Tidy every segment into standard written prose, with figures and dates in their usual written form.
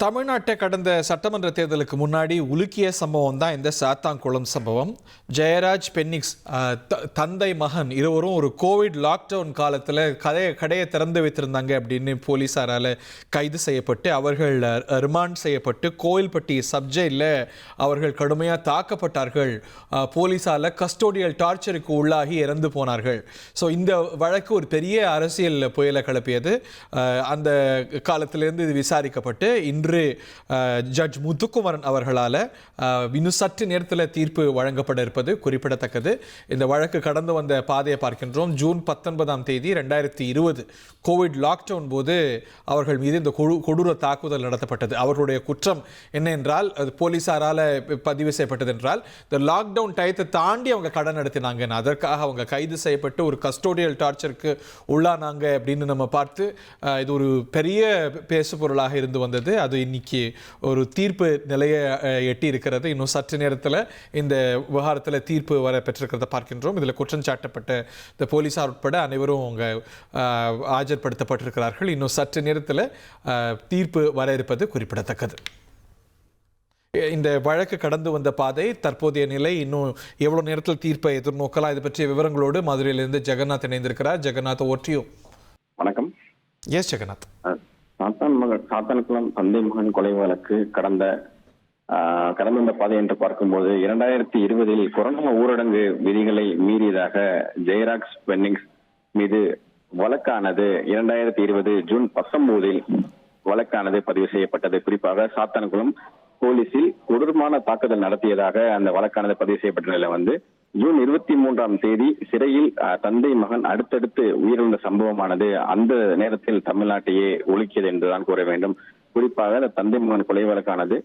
தமிழ்நாட்டை கடந்த சட்டமன்ற தேர்தலுக்கு முன்னாடி உலுக்கிய சம்பவம் தான் இந்த சாத்தான்குளம் சம்பவம். ஜெயராஜ், பென்னிக்ஸ் தந்தை மகன் இருவரும் ஒரு கோவிட் லாக்டவுன் காலத்தில் கடையை திறந்து வைத்திருந்தாங்க அப்படின்னு போலீஸாரால் கைது செய்யப்பட்டு அவர்கள் ரிமாண்ட் செய்யப்பட்டு கோயில்பட்டி சப்ஜெயிலில் அவர்கள் கடுமையாக தாக்கப்பட்டார்கள். போலீஸால் கஸ்டோடியல் டார்ச்சருக்கு உள்ளாகி இறந்து போனார்கள். ஸோ இந்த வழக்கு ஒரு பெரிய அரசியல் புயலை கிளப்பியது. அந்த காலத்திலிருந்து இது விசாரிக்கப்பட்டு இன்று ஜட்ஜ் முத்துக்குமரன் அவர்களால் இன்னும் சற்று நேரத்தில் தீர்ப்பு வழங்கப்பட இருப்பது குறிப்பிடத்தக்கது. இந்த வழக்கு கடந்து வந்த பாதையை பார்க்கின்றோம். ஜூன் 19ஆம் தேதி 2020 கோவிட் லாக்டவுன் போது அவர்கள் மீது இந்த கொடூர தாக்குதல் நடத்தப்பட்டது. அவர்களுடைய குற்றம் என்ன என்றால், அது போலீஸாரால் பதிவு செய்யப்பட்டது என்றால், இந்த லாக்டவுன் டயத்தை தாண்டி அவங்க கடன் நடத்தினாங்க. அதற்காக அவங்க கைது செய்யப்பட்டு ஒரு கஸ்டோடியல் டார்ச்சருக்கு உள்ளானாங்க அப்படின்னு நம்ம பார்த்து இது ஒரு பெரிய பேசு பொருளாக இருந்து வந்தது. அது இன்னைக்கு ஒரு தீர்ப்பு நிலையை எட்டி இருக்கிறது. இன்னும் சற்று நேரத்தில் இந்த விவகாரத்தில் தீர்ப்பு வர பெற்றிருக்கிறத பார்க்கின்றோம். இதில் குற்றம் சாட்டப்பட்ட இந்த போலீஸார் உட்பட அனைவரும் அவங்க ஆஜர்படுத்தப்பட்டிருக்கிறார்கள். இன்னும் சற்று நேரத்தில் தீர்ப்பு வர இருப்பது குறிப்பிடத்தக்கது. இந்த வழக்கு கடந்து வந்த பாதை, தற்போதைய நிலை, இன்னும் எவ்வளவு நேரத்தில் தீர்ப்பை எதிர்நோக்கலாம், இது பற்றிய விவரங்களோடு மதுரையிலிருந்து ஜெகநாத் இணைந்திருக்கிறார். ஜெகநாத், ஓட்டியோ. வணக்கம். எஸ் ஜெகநாத். சாத்தான்குளம் தந்தை மகன் கொலை வழக்கு கடந்த வந்த பாதை என்று பார்க்கும்போது 2020 கொரோனா ஊரடங்கு விதிகளை மீறியதாக ஜெயராஜ், பென்னிக்ஸ் மீது வழக்கானது 2020 ஜூன் 19 வழக்கானது பதிவு செய்யப்பட்டது. குறிப்பாக சாத்தான்குளம் போலீசில் கொடூரமான தாக்குதல் நடத்தியதாக அந்த வழக்கானது பதிவு செய்யப்பட்ட நிலையில ஜூன் 23ஆம் தேதி சிறையில் தந்தை மகன் அடுத்தடுத்து உயிரிழந்த சம்பவமானது அந்த நேரத்தில் தமிழ்நாட்டையே ஒழுக்கியது என்றுதான் கூற வேண்டும். குறிப்பாக அந்த தந்தை மகன் கொலை வழக்கானது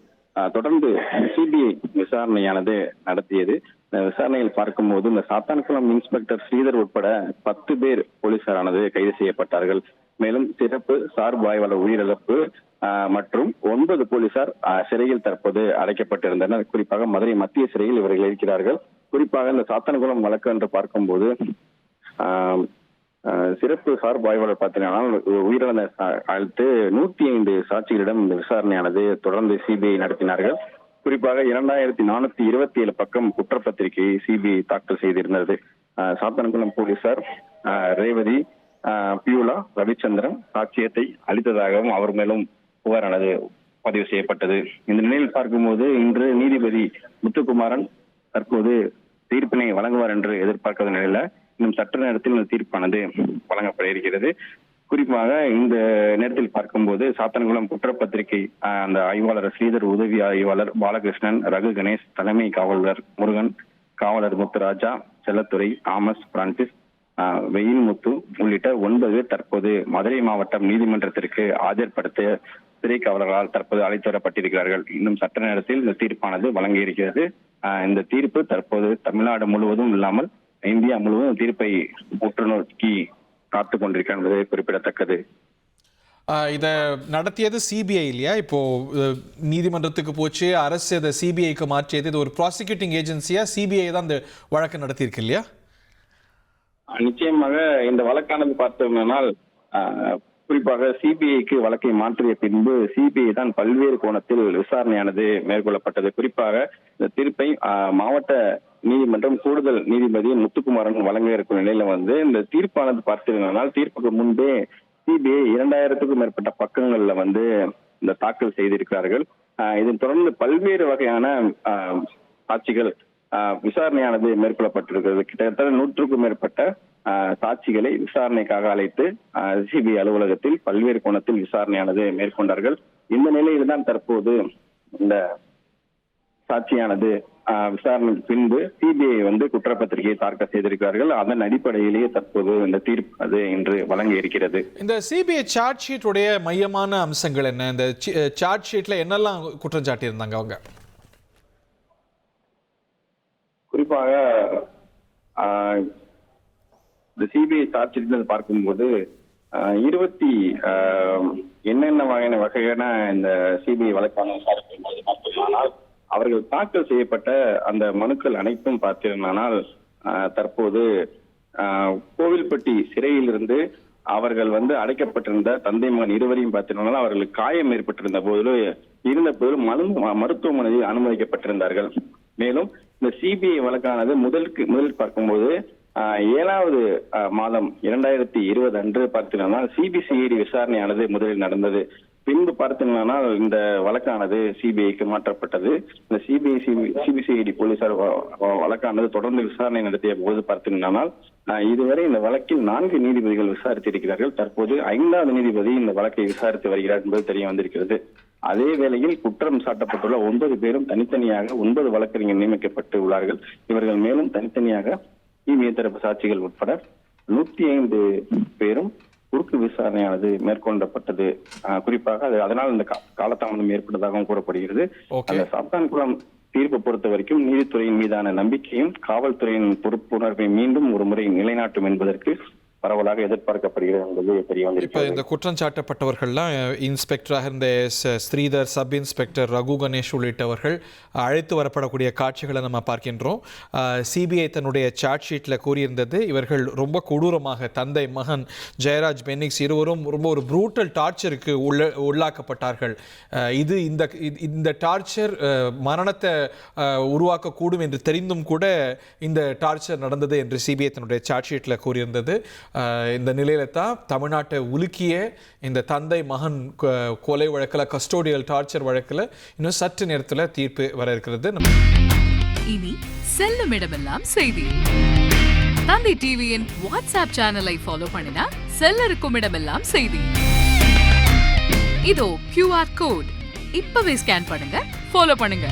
தொடர்ந்து சிபிஐ விசாரணையானது நடத்தியது. விசாரணையில் பார்க்கும்போது இந்த சாத்தான்குளம் இன்ஸ்பெக்டர் ஸ்ரீதர் உட்பட 10 பேர் போலீசாரானது கைது செய்யப்பட்டார்கள். மேலும் சிறப்பு சார்பு ஆய்வாளர் உயிரிழப்பு மற்றும் 9 போலீசார் சிறையில் தற்போது அடைக்கப்பட்டிருந்தனர். குறிப்பாக மதுரை மத்திய சிறையில் இவர்கள் இருக்கிறார்கள். குறிப்பாக இந்த சாத்தான்குளம் வழக்கு என்று பார்க்கும்போது சிறப்பு சார்பு ஆய்வாளர் பார்த்தீங்கன்னா உயிரிழந்த அடுத்து 105 சாட்சிகளிடம் இந்த விசாரணையானது தொடர்ந்து சிபிஐ நடத்தினார்கள். குறிப்பாக 2427 பக்கம் குற்றப்பத்திரிகை சிபிஐ தாக்கல் செய்திருந்தது. சாத்தான்குளம் போலீசார் ரேவதி, பியூலா, ரவிச்சந்திரன் சாட்சியத்தை அளித்ததாகவும் அவர் மேலும் புகாரானது பதிவு செய்யப்பட்டது. இந்த நிலையில் பார்க்கும்போது இன்று நீதிபதி முத்துக்குமாரன் தற்போது தீர்ப்பினை வழங்குவார் என்று எதிர்பார்க்கிற நிலையில இன்னும் சற்று நேரத்தில் இந்த தீர்ப்பானது வழங்கப்பட இருக்கிறது. குறிப்பாக இந்த நேரத்தில் பார்க்கும்போது சாத்தான்குளம் குற்றப்பத்திரிகை அந்த ஆய்வாளர் ஸ்ரீதர், உதவி ஆய்வாளர் பாலகிருஷ்ணன், ரகு கணேஷ், தலைமை காவலர் முருகன், காவலர் முத்துராஜா, செல்லத்துறை, ஆமஸ் பிரான்சிஸ், வெயில் முத்து உள்ளிட்ட 9 பேர் தற்போது மதுரை மாவட்டம் நீதிமன்றத்திற்கு ஆஜர்படுத்த சிறை காவலர்களால் தற்போது அழைத்து வரப்பட்டிருக்கிறார்கள். இன்னும் சற்று நேரத்தில் இந்த தீர்ப்பானது வழங்கி இருக்கிறது. இந்த தீர்ப்பு தற்போது தமிழ்நாடு முழுவதும் இல்லாமல் இந்தியா முழுவதும் தீர்ப்பை உற்று நோக்கி காத்துக் கொண்டிருக்கிறது என்பது குறிப்பிடத்தக்கது. இதை நடத்தியது சிபிஐ இல்லையா? இப்போ நீதிமன்றத்துக்கு போச்சு, அரசு அதை சிபிஐக்கு மாற்றியது. இது ஒரு ப்ராசிக்யூட்டிங் ஏஜென்சியா சிபிஐ தான் இந்த வழக்கு நடத்தியிருக்கு இல்லையா? நிச்சயமாக இந்த வழக்கானது பார்த்தோம்னால் குறிப்பாக சிபிஐக்கு வழக்கை மாற்றிய பின்பு சிபிஐ தான் பல்வேறு கோணத்தில் விசாரணையானது மேற்கொள்ளப்பட்டது. குறிப்பாக இந்த தீர்ப்பை மாவட்ட நீதிமன்றம் கூடுதல் நீதிபதி முத்துக்குமாரன் வழங்க இருக்கும் நிலையில இந்த தீர்ப்பானது பார்த்தீங்கன்னா தீர்ப்புக்கு முன்பே சிபிஐ 2000க்கும் மேற்பட்ட பக்கங்கள்ல இந்த தாக்கல் செய்திருக்கிறார்கள். இதன் தொடர்ந்து பல்வேறு வகையான சாட்சிகள் விசாரணையானது மேற்கொள்ளப்பட்டிருக்கிறது. கிட்டத்தட்ட 100க்கும் மேற்பட்ட சாட்சிகளை விசாரணைக்காக அழைத்து சிபிஐ அலுவலகத்தில் பல்வேறு கோணத்தில் விசாரணையானது மேற்கொண்டார்கள். இந்த நிலையில் தான் தற்போது இந்த சாட்சியானது விசாரணைக்கு பின்பு சிபிஐ குற்றப்பத்திரிகையை தாக்கல் செய்திருக்கிறார்கள். அதன் அடிப்படையிலேயே தற்போது இந்த தீர்ப்பு அது இன்று வழங்க இருக்கிறது. இந்த சிபிஐ சார்ஜ் ஷீட் உடைய மையமான அம்சங்கள் என்ன? இந்த சார்ஜ் ஷீட்ல என்னெல்லாம் குற்றம் சாட்டி இருந்தாங்க அவங்க? குறிப்பாக இந்த சிபிஐ சார்ஜ் ஷீட் பார்க்கும்போது 20 என்னென்ன வகையான இந்த சிபிஐ வழக்கான விசாரிக்கும்போது பார்த்தோம்னால் அவர்கள் தாக்கல் செய்யப்பட்ட அந்த மனுக்கள் அனைத்தும் பார்த்தீர்களானால் தற்போது கோவில்பட்டி சிறையிலிருந்து அவர்கள் அடைக்கப்பட்டிருந்த தந்தை மகன் இருவரையும் பார்த்தீங்கன்னா அவர்களுக்கு காயம் ஏற்பட்டிருந்த போதிலும் மருத்துவமனையில் அனுமதிக்கப்பட்டிருந்தார்கள். மேலும் இந்த சிபிஐ வழக்கானது முதலில் பார்க்கும்போது 7வது மாதம் 2020 அன்று பார்த்தீங்கன்னா சிபிசிஐடி விசாரணையானது முதலில் நடந்தது. பின்பு பார்த்தீங்கன்னா இந்த வழக்கானது சிபிஐக்கு மாற்றப்பட்டது. இந்த சிபிசிஐடி போலீசார் வழக்கானது தொடர்ந்து விசாரணை நடத்திய போது பார்த்தீங்கன்னா இதுவரை இந்த வழக்கில் 4 நீதிபதிகள் விசாரித்திருக்கிறார்கள். தற்போது 5வது நீதிபதி இந்த வழக்கை விசாரித்து வருகிறார் என்பது தெரிய வந்திருக்கிறது. அதே வேளையில் குற்றம் சாட்டப்பட்டுள்ள 9 பேரும் தனித்தனியாக 9 வழக்கறிஞர் நியமிக்கப்பட்டு உள்ளார்கள். இவர்கள் மேலும் தனித்தனியாக சிபிஐ தரப்பு சாட்சிகள் உட்பட 105 பேரும் குறுக்கு விசாரணையானது மேற்கொள்ளப்பட்டது. குறிப்பாக அதனால் இந்த காலதாமதம் ஏற்பட்டதாகவும் கூறப்படுகிறது. அந்த சாத்தான்குளம் தீர்ப்பை பொறுத்த வரைக்கும் நீதித்துறையின் மீதான நம்பிக்கையும் காவல்துறையின் பொறுப்புணர்வை மீண்டும் ஒரு முறை நிலைநாட்டும் என்பதற்கு பரவலாக எதிர்பார்க்கப்படுகிறது என்பது தெரிய வந்திருக்கிறது. இந்த குற்றம் சாட்டப்பட்டவர்கள்லாம் இன்ஸ்பெக்டராக இருந்த ஸ்ரீதர், சப் இன்ஸ்பெக்டர் ரகு கணேஷ் உள்ளிட்டவர்கள் அழைத்து வரப்படக்கூடிய காட்சிகளை நம்ம பார்க்கின்றோம். சிபிஐ தன்னுடைய சார்ஜ் ஷீட்டில் கூறியிருந்தது, இவர்கள் ரொம்ப கொடூரமாக தந்தை மகன் ஜெயராஜ் பென்னிக்ஸ் இருவரும் ரொம்ப ஒரு ப்ரூட்டல் டார்ச்சருக்கு உள்ளாக்கப்பட்டார்கள். இது இந்த டார்ச்சர் மரணத்தை உருவாக்கக்கூடும் என்று தெரிந்தும் கூட இந்த டார்ச்சர் நடந்தது என்று சிபிஐ தன்னுடைய சார்ஜ் ஷீட்டில் கூறியிருந்தது. இந்த நிலையில தான் தமிழ்நாட்டை உலுக்கிய இந்த தந்தை மகன் கொலை வழக்கில், கஸ்டோடியல் டார்ச்சர் வழக்கில் இன்னும் சற்று நேரத்தில் தீர்ப்பு வர இருக்கிறது. இனி செல்லும் இடமெல்லாம் செய்தி. தந்தை டிவியின் வாட்ஸ்அப் சேனலை ஃபாலோ பண்ணினா செல்ல இருக்கும் இடமெல்லாம் செய்தி. இதோ QR கோட் இப்பவே ஸ்கேன் பண்ணுங்க, ஃபாலோ பண்ணுங்க.